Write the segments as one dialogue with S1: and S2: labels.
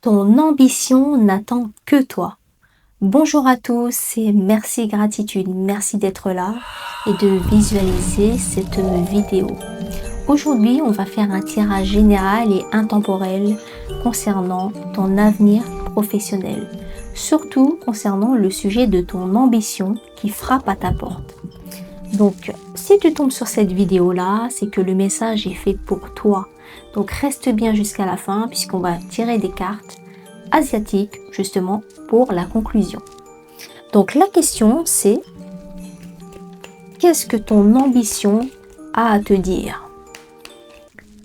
S1: Ton ambition n'attend que toi. Bonjour à tous et merci gratitude, merci d'être là et de visualiser cette vidéo. Aujourd'hui, on va faire un tirage général et intemporel concernant ton avenir professionnel, surtout concernant le sujet de ton ambition qui frappe à ta porte. Donc, si tu tombes sur cette vidéo-là, c'est que le message est fait pour toi. Donc, reste bien jusqu'à la fin puisqu'on va tirer des cartes asiatiques, justement, pour la conclusion. Donc, la question, c'est qu'est-ce que ton ambition a à te dire?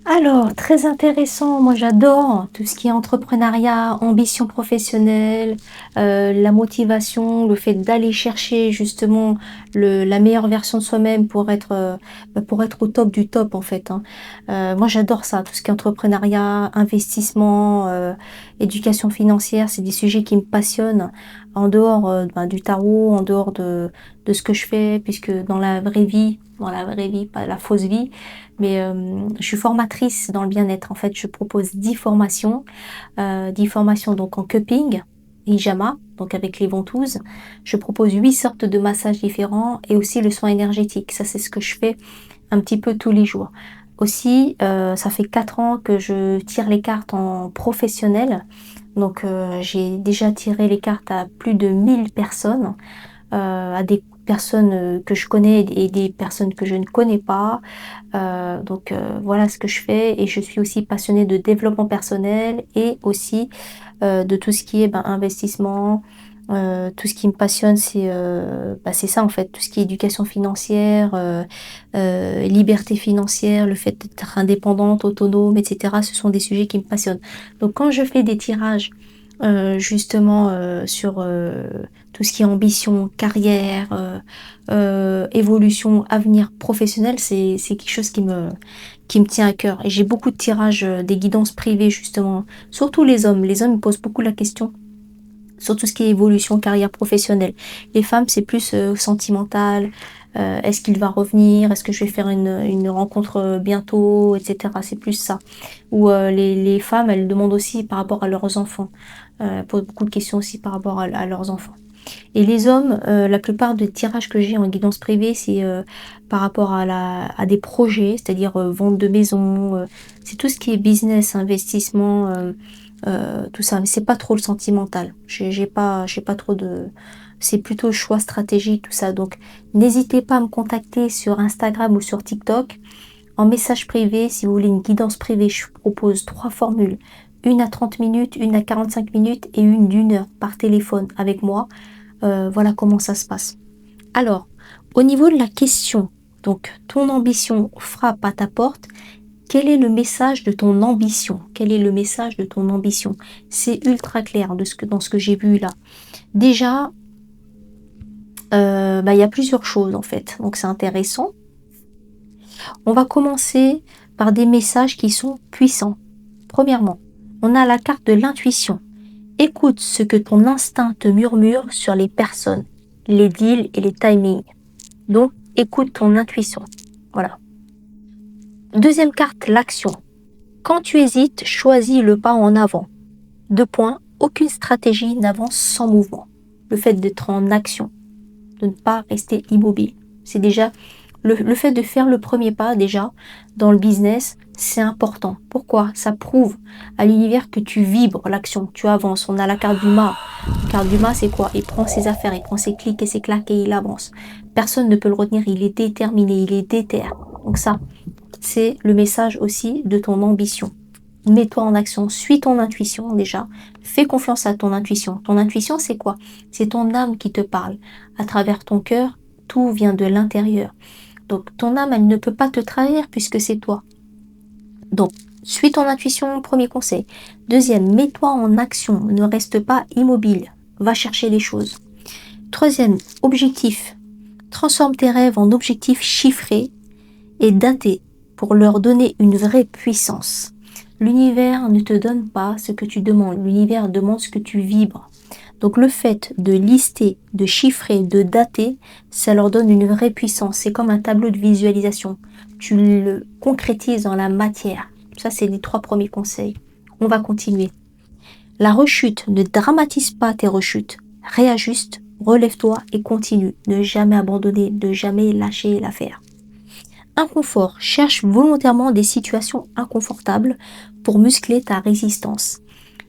S1: Alors, très intéressant, moi j'adore tout ce qui est entrepreneuriat, ambition professionnelle, la motivation, le fait d'aller chercher justement la meilleure version de soi-même pour être au top du top en fait, hein. Moi j'adore ça, tout ce qui est entrepreneuriat, investissement, éducation financière, c'est des sujets qui me passionnent en dehors du tarot, en dehors de ce que je fais, puisque dans la vraie vie, pas la fausse vie, mais je suis formatrice dans le bien-être. En fait, je propose 10 formations, 10 formations donc en cupping, hijama, donc avec les ventouses. Je propose 8 sortes de massages différents et aussi le soin énergétique. Ça, c'est ce que je fais un petit peu tous les jours. Aussi, ça fait 4 ans que je tire les cartes en professionnel. Donc, j'ai déjà tiré les cartes à plus de 1000 personnes, à des personnes que je connais et des personnes que je ne connais pas. Voilà ce que je fais et je suis aussi passionnée de développement personnel et aussi de tout ce qui est investissement. Tout ce qui me passionne, c'est ça en fait, tout ce qui est éducation financière, liberté financière, le fait d'être indépendante, autonome, etc. Ce sont des sujets qui me passionnent. Donc quand je fais des tirages justement sur tout ce qui est ambition, carrière, évolution, avenir professionnel, c'est quelque chose qui me tient à cœur. Et j'ai beaucoup de tirages, des guidances privées justement, surtout les hommes. Les hommes me posent beaucoup la question sur tout ce qui est évolution, carrière professionnelle. Les femmes, c'est plus sentimental. Est-ce qu'il va revenir? Est-ce que je vais faire une rencontre bientôt, etc. C'est plus ça. Ou les femmes, elles demandent aussi par rapport à leurs enfants. Posent beaucoup de questions aussi par rapport à leurs enfants. Et les hommes, la plupart des tirages que j'ai en guidance privée, c'est par rapport à des projets, c'est-à-dire vente de maison, c'est tout ce qui est business, investissement, tout ça. Mais c'est pas trop le sentimental. J'ai pas trop de... C'est plutôt choix stratégique, tout ça. Donc, n'hésitez pas à me contacter sur Instagram ou sur TikTok. En message privé, si vous voulez une guidance privée, je propose 3 formules. Une à 30 minutes, une à 45 minutes et une d'1 heure par téléphone avec moi. Voilà comment ça se passe. Alors, au niveau de la question, donc ton ambition frappe à ta porte, quel est le message de ton ambition? Quel est le message de ton ambition? C'est ultra clair dans ce que j'ai vu là. Déjà, il y a plusieurs choses en fait, donc c'est intéressant. On va commencer par des messages qui sont puissants. Premièrement, on a la carte de l'intuition. Écoute ce que ton instinct te murmure sur les personnes, les deals et les timings. Donc, écoute ton intuition. Voilà. Deuxième carte, l'action. Quand tu hésites, choisis le pas en avant. 2 points. Aucune stratégie n'avance sans mouvement. Le fait d'être en action, de ne pas rester immobile. C'est déjà le fait de faire le premier pas déjà dans le business, c'est important. Pourquoi? Ça prouve à l'univers que tu vibres l'action, tu avances. On a la carte du mât. La carte du mât, c'est quoi? Il prend ses affaires, il prend ses clics et ses claques et il avance. Personne ne peut le retenir, il est déterminé, il est déter. Donc ça, c'est le message aussi de ton ambition. Mets-toi en action, suis ton intuition déjà. Fais confiance à ton intuition. Ton intuition, c'est quoi? C'est ton âme qui te parle. À travers ton cœur, tout vient de l'intérieur. Donc ton âme, elle ne peut pas te trahir puisque c'est toi. Donc, suis ton intuition, premier conseil. Deuxième, mets-toi en action. Ne reste pas immobile. Va chercher les choses. Troisième, objectif. Transforme tes rêves en objectifs chiffrés et datés pour leur donner une vraie puissance. L'univers ne te donne pas ce que tu demandes. L'univers demande ce que tu vibres. Donc le fait de lister, de chiffrer, de dater, ça leur donne une vraie puissance. C'est comme un tableau de visualisation. Tu le concrétises dans la matière. Ça, c'est les 3 premiers conseils. On va continuer. La rechute, ne dramatise pas tes rechutes. Réajuste, relève-toi et continue. Ne jamais abandonner, ne jamais lâcher l'affaire. Inconfort, cherche volontairement des situations inconfortables pour muscler ta résistance.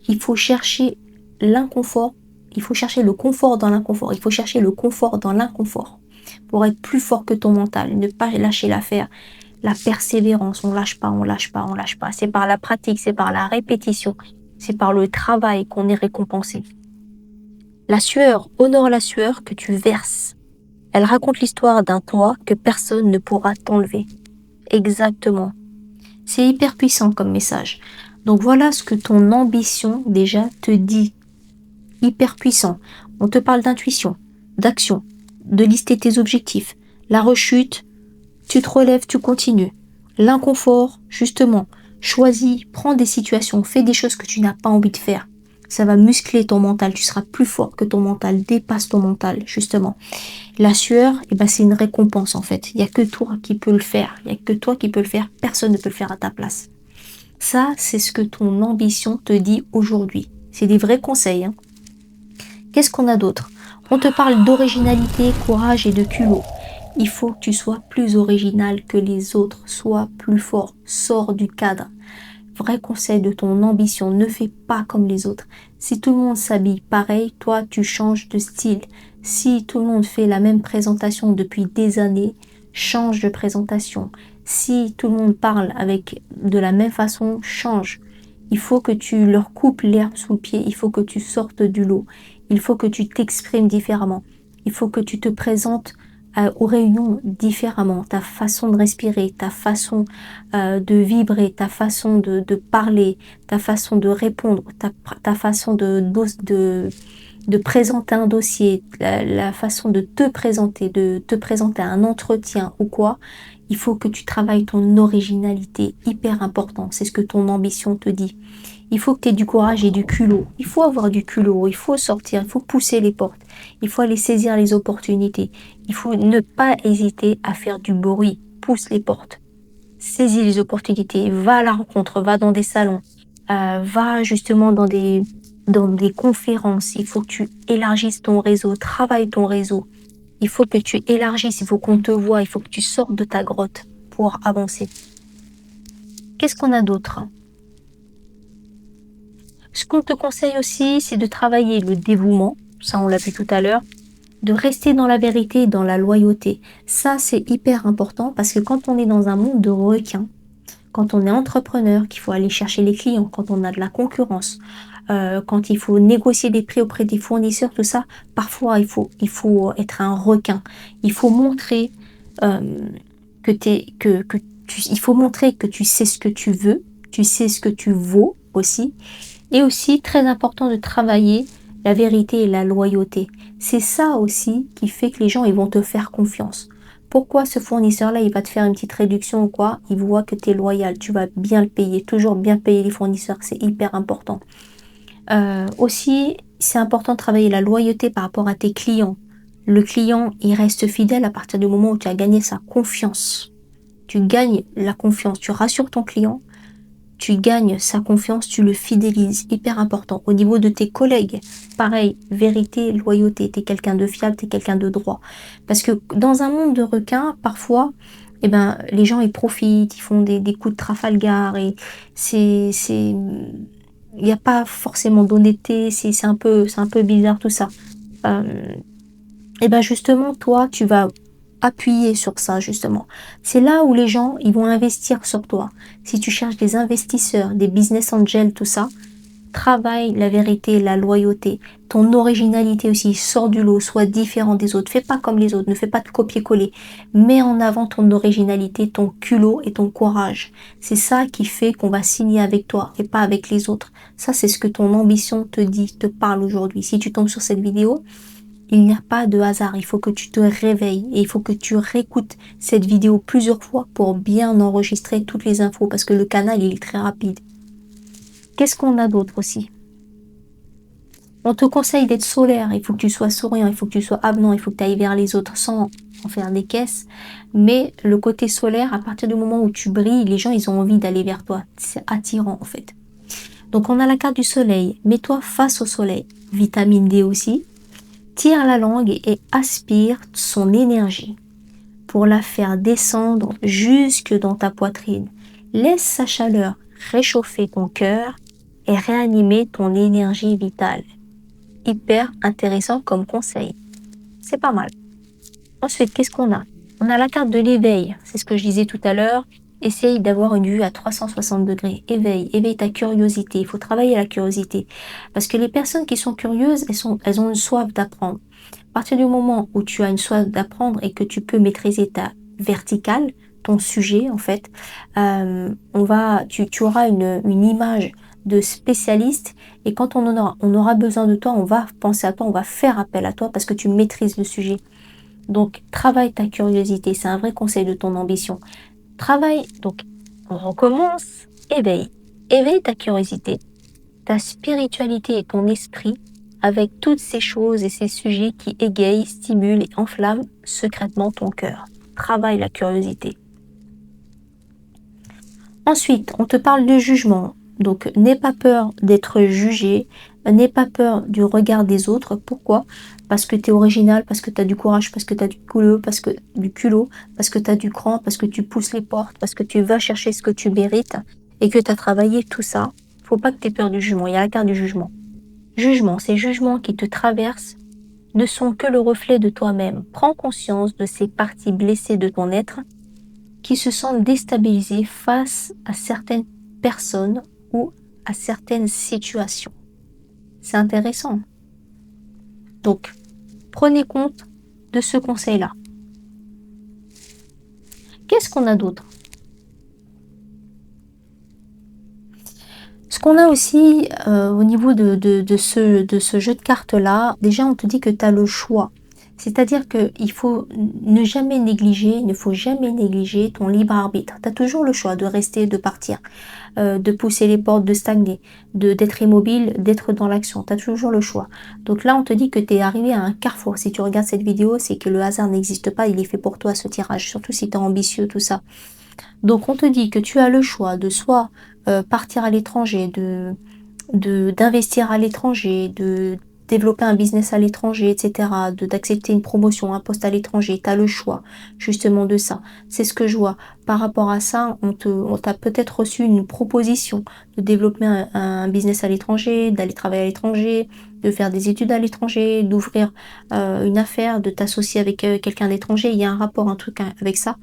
S1: Il faut chercher l'inconfort, il faut chercher le confort dans l'inconfort, il faut chercher le confort dans l'inconfort pour être plus fort que ton mental, ne pas lâcher l'affaire. La persévérance, on lâche pas, on lâche pas, on lâche pas. C'est par la pratique, c'est par la répétition, c'est par le travail qu'on est récompensé. La sueur, honore la sueur que tu verses. Elle raconte l'histoire d'un toi que personne ne pourra t'enlever. Exactement. C'est hyper puissant comme message. Donc voilà ce que ton ambition déjà te dit. Hyper puissant. On te parle d'intuition, d'action, de lister tes objectifs. La rechute, tu te relèves, tu continues. L'inconfort, justement, choisis, prends des situations, fais des choses que tu n'as pas envie de faire. Ça va muscler ton mental, tu seras plus fort que ton mental, dépasse ton mental, justement. La sueur, c'est une récompense en fait. Il n'y a que toi qui peux le faire. Il n'y a que toi qui peux le faire. Personne ne peut le faire à ta place. Ça, c'est ce que ton ambition te dit aujourd'hui. C'est des vrais conseils. Qu'est-ce qu'on a d'autre? On te parle d'originalité, courage et de culot. Il faut que tu sois plus original que les autres. Sois plus fort. Sors du cadre. Vrai conseil de ton ambition, ne fais pas comme les autres. Si tout le monde s'habille pareil, toi tu changes de style. Si tout le monde fait la même présentation depuis des années, change de présentation. Si tout le monde parle avec de la même façon, change. Il faut que tu leur coupes l'herbe sous le pied, il faut que tu sortes du lot. Il faut que tu t'exprimes différemment. Il faut que tu te présentes aux réunions différemment, ta façon de respirer, ta façon de vibrer, ta façon de parler, ta façon de répondre, ta façon de présenter un dossier, la façon de te présenter à un entretien ou quoi. Il faut que tu travailles ton originalité, hyper important, c'est ce que ton ambition te dit. Il faut que tu aies du courage et du culot. Il faut avoir du culot, il faut sortir, il faut pousser les portes. Il faut aller saisir les opportunités. Il faut ne pas hésiter à faire du bruit. Pousse les portes. Saisis les opportunités. Va à la rencontre, va dans des salons. Va justement dans des conférences. Il faut que tu élargisses ton réseau. Travaille ton réseau. Il faut que tu élargisses. Il faut qu'on te voie. Il faut que tu sortes de ta grotte pour avancer. Qu'est-ce qu'on a d'autre ? Ce qu'on te conseille aussi, c'est de travailler le dévouement. Ça, on l'a vu tout à l'heure. De rester dans la vérité et dans la loyauté. Ça, c'est hyper important parce que quand on est dans un monde de requins, quand on est entrepreneur, qu'il faut aller chercher les clients, quand on a de la concurrence, quand il faut négocier des prix auprès des fournisseurs, tout ça, parfois il faut être un requin. Il faut montrer il faut montrer que tu sais ce que tu veux, tu sais ce que tu vaux aussi. Et aussi, très important de travailler la vérité et la loyauté. C'est ça aussi qui fait que les gens ils vont te faire confiance. Pourquoi ce fournisseur-là, il va te faire une petite réduction ou quoi? Il voit que tu es loyal, tu vas bien le payer. Toujours bien payer les fournisseurs, c'est hyper important. Aussi, c'est important de travailler la loyauté par rapport à tes clients. Le client, il reste fidèle à partir du moment où tu as gagné sa confiance. Tu gagnes la confiance, tu rassures ton client. Tu gagnes sa confiance, tu le fidélises, hyper important. Au niveau de tes collègues, pareil, vérité, loyauté, t'es quelqu'un de fiable, t'es quelqu'un de droit. Parce que dans un monde de requins, parfois, les gens ils profitent, ils font des coups de Trafalgar et il n'y a pas forcément d'honnêteté, c'est un peu bizarre tout ça. Justement, toi, tu vas appuyer sur ça justement. C'est là où les gens ils vont investir sur toi. Si tu cherches des investisseurs, des business angels, tout ça, travaille la vérité, la loyauté, ton originalité aussi, sors du lot, sois différent des autres, fais pas comme les autres, ne fais pas de copier-coller, mets en avant ton originalité, ton culot et ton courage. C'est ça qui fait qu'on va signer avec toi et pas avec les autres. Ça c'est ce que ton ambition te dit, te parle aujourd'hui. Si tu tombes sur cette vidéo, il n'y a pas de hasard, il faut que tu te réveilles et il faut que tu réécoutes cette vidéo plusieurs fois pour bien enregistrer toutes les infos parce que le canal il est très rapide. Qu'est-ce qu'on a d'autre aussi? On te conseille d'être solaire, il faut que tu sois souriant, il faut que tu sois avenant, il faut que tu ailles vers les autres sans en faire des caisses. Mais le côté solaire, à partir du moment où tu brilles, les gens ils ont envie d'aller vers toi. C'est attirant en fait. Donc on a la carte du soleil, mets-toi face au soleil, vitamine D aussi, tire la langue et aspire son énergie pour la faire descendre jusque dans ta poitrine. Laisse sa chaleur réchauffer ton cœur et réanimer ton énergie vitale. Hyper intéressant comme conseil. C'est pas mal. Ensuite, qu'est-ce qu'on a? On a la carte de l'éveil. C'est ce que je disais tout à l'heure. Essaye d'avoir une vue à 360 degrés. Éveille ta curiosité. Il faut travailler la curiosité. Parce que les personnes qui sont curieuses, elles ont une soif d'apprendre. À partir du moment où tu as une soif d'apprendre et que tu peux maîtriser ta verticale, ton sujet en fait, tu auras une image de spécialiste et quand on aura besoin de toi, on va penser à toi, on va faire appel à toi parce que tu maîtrises le sujet. Donc, travaille ta curiosité, c'est un vrai conseil de ton ambition. Donc, on recommence, éveille ta curiosité, ta spiritualité et ton esprit avec toutes ces choses et ces sujets qui égayent, stimulent et enflamment secrètement ton cœur. Travaille la curiosité. Ensuite, on te parle de jugement. Donc, n'aie pas peur d'être jugé, n'aie pas peur du regard des autres. Pourquoi? Parce que tu es original, parce que tu as du courage, parce que tu as du culot, parce que tu as du cran, parce que tu pousses les portes, parce que tu vas chercher ce que tu mérites et que tu as travaillé tout ça. Faut pas que tu aies peur du jugement. Il y a la carte du jugement. Jugement, ces jugements qui te traversent ne sont que le reflet de toi-même. Prends conscience de ces parties blessées de ton être qui se sentent déstabilisées face à certaines personnes ou à certaines situations. C'est intéressant. Donc, prenez compte de ce conseil-là. Qu'est-ce qu'on a d'autre? Ce qu'on a aussi au niveau de ce jeu de cartes-là, déjà on te dit que tu as le choix. C'est-à-dire qu'il faut ne jamais négliger, il ne faut jamais négliger ton libre arbitre. Tu as toujours le choix de rester, de partir, de pousser les portes, de stagner, d'être immobile, d'être dans l'action. Tu as toujours le choix. Donc là, on te dit que tu es arrivé à un carrefour. Si tu regardes cette vidéo, c'est que le hasard n'existe pas, il est fait pour toi ce tirage, surtout si tu es ambitieux, tout ça. Donc on te dit que tu as le choix de soit partir à l'étranger, d'investir à l'étranger, de développer un business à l'étranger, etc., d'accepter une promotion, un poste à l'étranger. Tu as le choix justement de ça. C'est ce que je vois. Par rapport à ça, on t'a peut-être reçu une proposition de développer un business à l'étranger, d'aller travailler à l'étranger, de faire des études à l'étranger, d'ouvrir une affaire, de t'associer avec quelqu'un d'étranger. Il y a un rapport, un truc avec ça.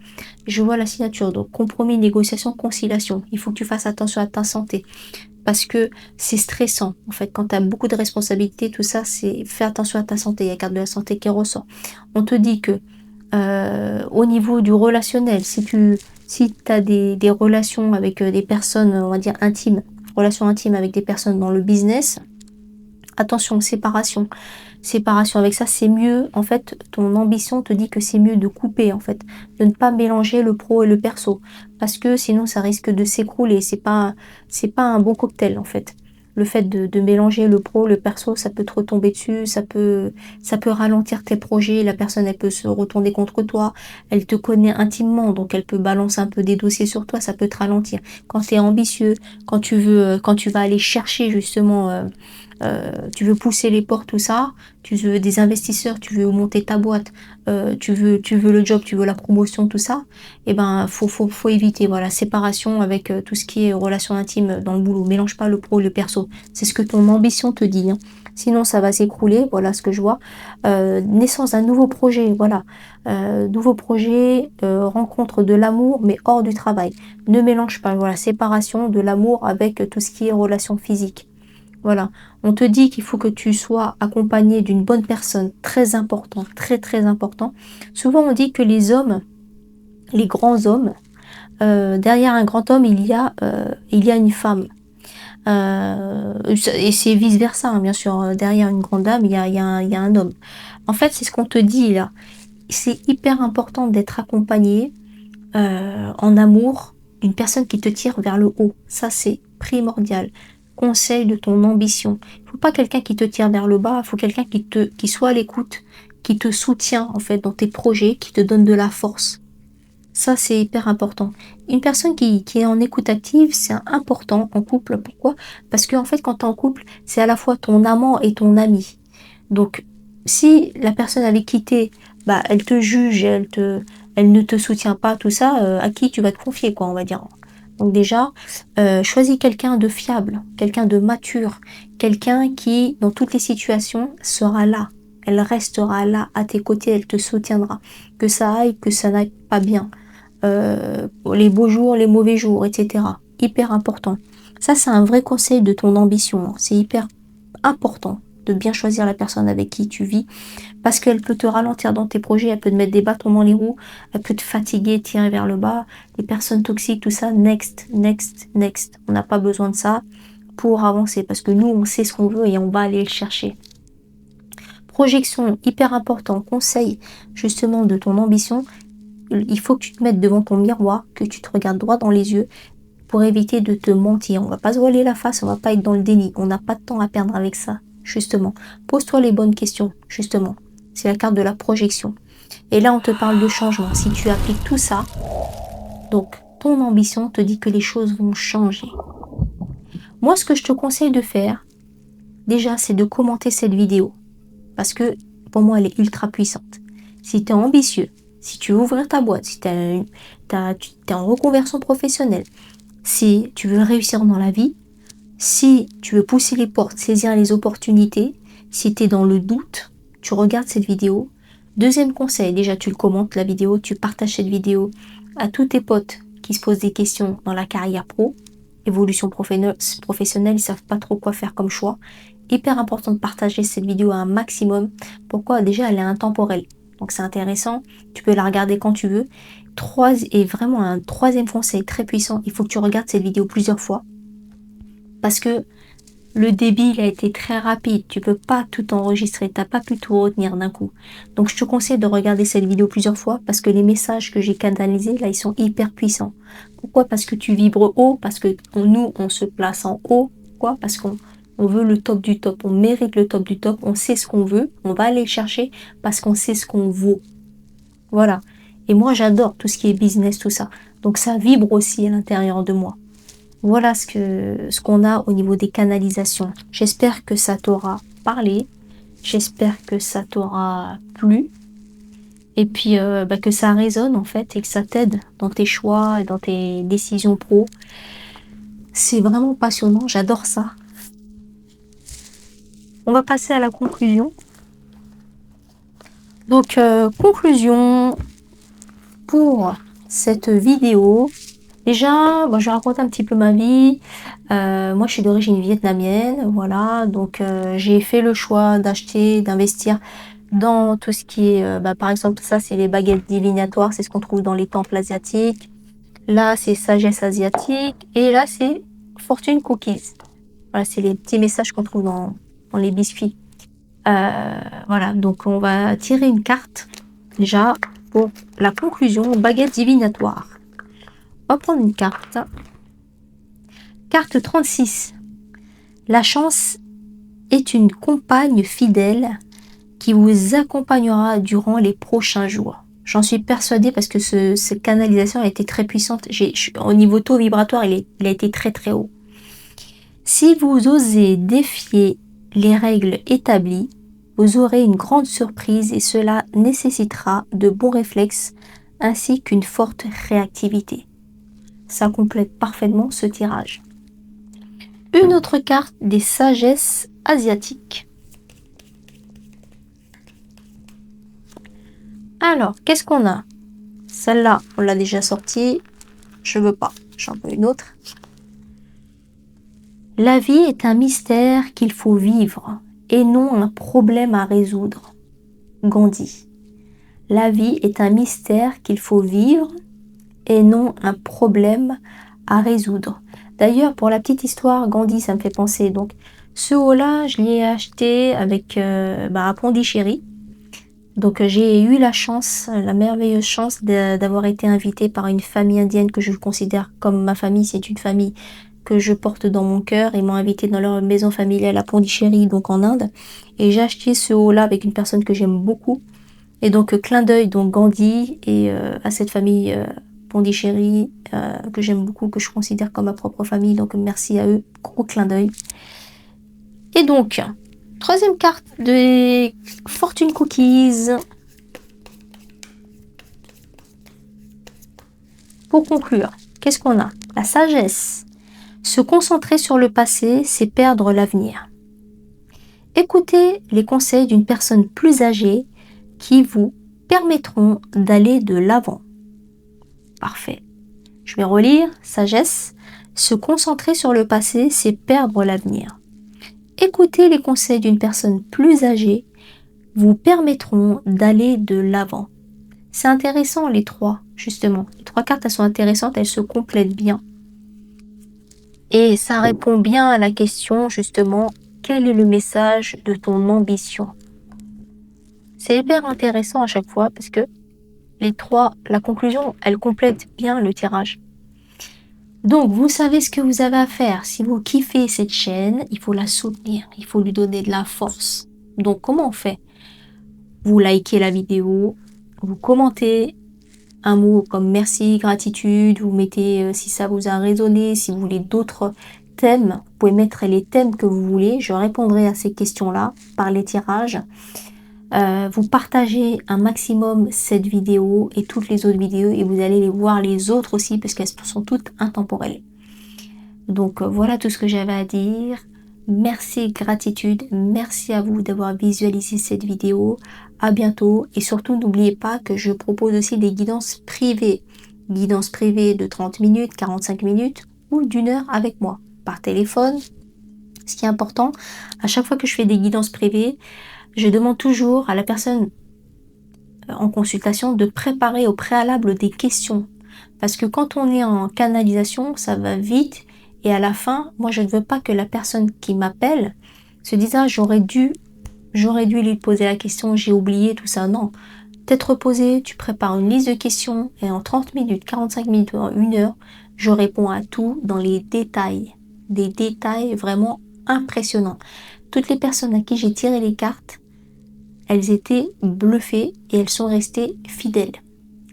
S1: Je vois la signature. Donc compromis, négociation, conciliation. Il faut que tu fasses attention à ta santé. Parce que c'est stressant, en fait, quand tu as beaucoup de responsabilités, tout ça, fais attention à ta santé, il y a la carte de la santé qui ressort. On te dit que au niveau du relationnel, si tu as des relations avec des personnes, on va dire intimes, relations intimes avec des personnes dans le business, attention, séparation. Séparation avec ça, c'est mieux, en fait, ton ambition te dit que c'est mieux de couper, en fait, de ne pas mélanger le pro et le perso, parce que sinon ça risque de s'écrouler, c'est pas un bon cocktail, en fait. Le fait de mélanger le pro, le perso, ça peut te retomber dessus, ça peut ralentir tes projets, la personne, elle peut se retourner contre toi, elle te connaît intimement, donc elle peut balancer un peu des dossiers sur toi, ça peut te ralentir. Quand tu es ambitieux, quand tu vas aller chercher justement tu veux pousser les portes, tout ça, tu veux des investisseurs, tu veux monter ta boîte, tu veux le job, tu veux la promotion, tout ça, et ben faut éviter, voilà, séparation avec tout ce qui est relations intimes dans le boulot. Mélange pas le pro et le perso. C'est ce que ton ambition te dit, hein. Sinon ça va s'écrouler, voilà ce que je vois. Naissance d'un nouveau projet, voilà. Nouveau projet, rencontre de l'amour, mais hors du travail. Ne mélange pas, voilà, séparation de l'amour avec tout ce qui est relations physiques. Voilà, on te dit qu'il faut que tu sois accompagné d'une bonne personne, très important, très très important. Souvent on dit que les hommes, les grands hommes, derrière un grand homme il y a une femme. Et c'est vice versa, hein, bien sûr. Derrière une grande dame il y a un homme. En fait c'est ce qu'on te dit là. C'est hyper important d'être accompagné en amour d'une personne qui te tire vers le haut. Ça c'est primordial. Conseil de ton ambition. Il faut pas quelqu'un qui te tire vers le bas, il faut quelqu'un qui soit à l'écoute, qui te soutient en fait dans tes projets, qui te donne de la force. Ça, c'est hyper important. Une personne qui est en écoute active, c'est important en couple. Pourquoi? Parce qu'en fait, quand tu es en couple, c'est à la fois ton amant et ton ami. Donc, si la personne avec qui t'es, bah, elle te juge, elle ne te soutient pas, tout ça, à qui tu vas te confier, quoi, on va dire. Donc déjà, choisis quelqu'un de fiable, quelqu'un de mature, quelqu'un qui, dans toutes les situations, sera là. Elle restera là à tes côtés, elle te soutiendra. Que ça aille, que ça n'aille pas bien. Les beaux jours, les mauvais jours, etc. Hyper important. Ça, c'est un vrai conseil de ton ambition, hein. C'est hyper important de bien choisir la personne avec qui tu vis parce qu'elle peut te ralentir dans tes projets, elle peut te mettre des bâtons dans les roues, elle peut te fatiguer, tirer vers le bas. Les personnes toxiques, tout ça, next, next, next. On n'a pas besoin de ça pour avancer parce que nous, on sait ce qu'on veut et on va aller le chercher. Projection, hyper important, conseil justement de ton ambition. Il faut que tu te mettes devant ton miroir, que tu te regardes droit dans les yeux pour éviter de te mentir. On va pas se voiler la face, on va pas être dans le déni. On n'a pas de temps à perdre avec ça, justement. Pose-toi les bonnes questions, justement. C'est la carte de la projection. Et là, on te parle de changement. Si tu appliques tout ça, donc ton ambition te dit que les choses vont changer. Moi, ce que je te conseille de faire, déjà, c'est de commenter cette vidéo. Parce que pour moi, elle est ultra puissante. Si tu es ambitieux, si tu veux ouvrir ta boîte, si tu es en reconversion professionnelle, si tu veux réussir dans la vie, si tu veux pousser les portes, saisir les opportunités, si tu es dans le doute, tu regardes cette vidéo. Deuxième conseil, déjà tu le commentes la vidéo, tu partages cette vidéo à tous tes potes qui se posent des questions dans la carrière pro, évolution professionnelle, ils savent pas trop quoi faire comme choix. Hyper important de partager cette vidéo à un maximum. Pourquoi? Déjà, elle est intemporelle. Donc c'est intéressant, tu peux la regarder quand tu veux. Et vraiment un troisième conseil très puissant, il faut que tu regardes cette vidéo plusieurs fois. Parce que le débit, il a été très rapide. Tu peux pas tout enregistrer, t'as pas pu tout retenir d'un coup. Donc je te conseille de regarder cette vidéo plusieurs fois parce que les messages que j'ai canalisés, là, ils sont hyper puissants. Pourquoi? Parce que tu vibres haut, parce que nous, on se place en haut. Pourquoi? Parce qu'on veut le top du top, on mérite le top du top, on sait ce qu'on veut, on va aller le chercher parce qu'on sait ce qu'on vaut. Voilà. Et moi, j'adore tout ce qui est business, tout ça. Donc ça vibre aussi à l'intérieur de moi. Voilà ce qu'on a au niveau des canalisations. J'espère que ça t'aura parlé. J'espère que ça t'aura plu. Et puis que ça résonne en fait et que ça t'aide dans tes choix et dans tes décisions pro. C'est vraiment passionnant, j'adore ça. On va passer à la conclusion. Donc conclusion pour cette vidéo. Déjà, je vais raconter un petit peu ma vie. Moi, je suis d'origine vietnamienne, voilà. Donc, j'ai fait le choix d'investir dans tout ce qui est, par exemple, ça, c'est les baguettes divinatoires, c'est ce qu'on trouve dans les temples asiatiques. Là, c'est sagesse asiatique. Et là, c'est fortune cookies. Voilà, c'est les petits messages qu'on trouve dans les biscuits. Voilà, donc on va tirer une carte, déjà, pour la conclusion, baguette divinatoire. On va prendre une carte. Carte 36. La chance est une compagne fidèle qui vous accompagnera durant les prochains jours. J'en suis persuadée parce que cette canalisation a été très puissante. Au niveau taux vibratoire, il a été très très haut. Si vous osez défier les règles établies, vous aurez une grande surprise et cela nécessitera de bons réflexes ainsi qu'une forte réactivité. Ça complète parfaitement ce tirage. Une autre carte des sagesses asiatiques. Alors, qu'est-ce qu'on a? Celle-là, on l'a déjà sortie. Je veux pas. J'en veux une autre. La vie est un mystère qu'il faut vivre et non un problème à résoudre. Gandhi. La vie est un mystère qu'il faut vivre et non un problème à résoudre. D'ailleurs, pour la petite histoire, Gandhi, ça me fait penser. Donc, ce haut-là, je l'ai acheté avec à Pondichéry. Donc, j'ai eu la chance, la merveilleuse chance d'avoir été invitée par une famille indienne que je considère comme ma famille. C'est une famille que je porte dans mon cœur. Ils m'ont invitée dans leur maison familiale à Pondichéry, donc en Inde. Et j'ai acheté ce haut-là avec une personne que j'aime beaucoup. Et donc, clin d'œil donc Gandhi et à cette famille Pondichéry que j'aime beaucoup, que je considère comme ma propre famille. Donc, merci à eux. Gros clin d'œil. Et donc, troisième carte des Fortune Cookies. Pour conclure, qu'est-ce qu'on a? La sagesse. Se concentrer sur le passé, c'est perdre l'avenir. Écoutez les conseils d'une personne plus âgée qui vous permettront d'aller de l'avant. Parfait. Je vais relire. Sagesse. Se concentrer sur le passé, c'est perdre l'avenir. Écoutez les conseils d'une personne plus âgée vous permettront d'aller de l'avant. C'est intéressant les trois, justement. Les trois cartes, elles sont intéressantes, elles se complètent bien. Et ça répond bien à la question, justement, quel est le message de ton ambition? C'est hyper intéressant à chaque fois parce que les trois, la conclusion, elle complète bien le tirage. Donc, vous savez ce que vous avez à faire. Si vous kiffez cette chaîne, il faut la soutenir, il faut lui donner de la force. Donc, comment on fait? Vous likez la vidéo, vous commentez un mot comme merci, gratitude, vous mettez si ça vous a résonné, si vous voulez d'autres thèmes, vous pouvez mettre les thèmes que vous voulez, je répondrai à ces questions-là par les tirages. Vous partagez un maximum cette vidéo et toutes les autres vidéos et vous allez les voir les autres aussi parce qu'elles sont toutes intemporelles. Donc voilà tout ce que j'avais à dire. Merci, gratitude, merci à vous d'avoir visualisé cette vidéo. À bientôt et surtout n'oubliez pas que je propose aussi des guidances privées. Guidances privées de 30 minutes, 45 minutes ou d'1 heure avec moi par téléphone. Ce qui est important, à chaque fois que je fais des guidances privées, je demande toujours à la personne en consultation de préparer au préalable des questions. Parce que quand on est en canalisation, ça va vite et à la fin, moi je ne veux pas que la personne qui m'appelle se dise « Ah, j'aurais dû lui poser la question, j'ai oublié tout ça ». Non, t'être reposé, tu prépares une liste de questions et en 30 minutes, 45 minutes, en 1 heure, je réponds à tout dans les détails. Des détails vraiment impressionnants. Toutes les personnes à qui j'ai tiré les cartes, elles étaient bluffées et elles sont restées fidèles.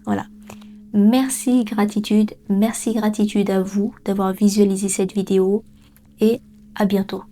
S1: Voilà. Merci gratitude à vous d'avoir visualisé cette vidéo et à bientôt.